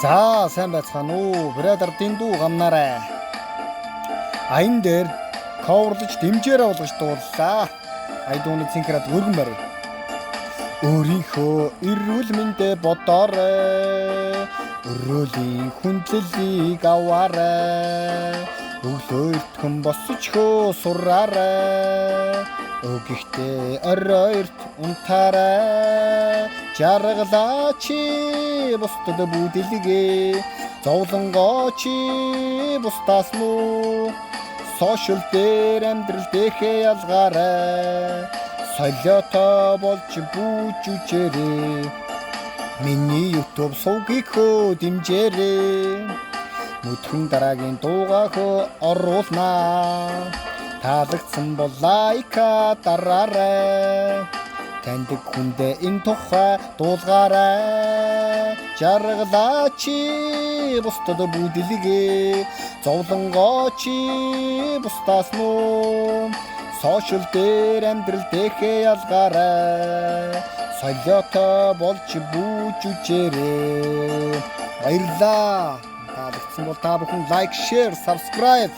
За сайн байцгаана уу. Брэдер дэндүү гамнаарай. Аян дээр коверлж дэмжээр болгож дууллаа. Ая дууны цэнхраад өргөн барь. Өөрийнхөө эрүүл мэндэ бодоорой. Өрөөлийн хүндлэлийг аваарай. Өглөөт хүн босчхөө сураарай. Өгөхтэй оройрт унтаарай. Жаргалаа чи бусдад бүдэлгээ. Зовлонгоо чи бусдаас муу. Сошиал дээр амьдрал дэхээ ялгаарай. Солиотой болж бүүжүжээрээ. Миний YouTube сувгийнхөө дэмжээрээ. Өтгөн дараагийн дуугаахөө оруулнаа. Таалагдсан бол лайка дараарай. Таньдаг хүндээ энэ тухай дуулгаарай. Жаргалаа чи бусдад бүдэлгээ. Зовлонгоо чи бусдаас муу. Сошиал дээр амьдрал дэхээ ялгаарай. Солиотой болж бүүжүжээрээ. Баярлалаа. Таалагдсан бол та бүхэн лайк, share, subscribe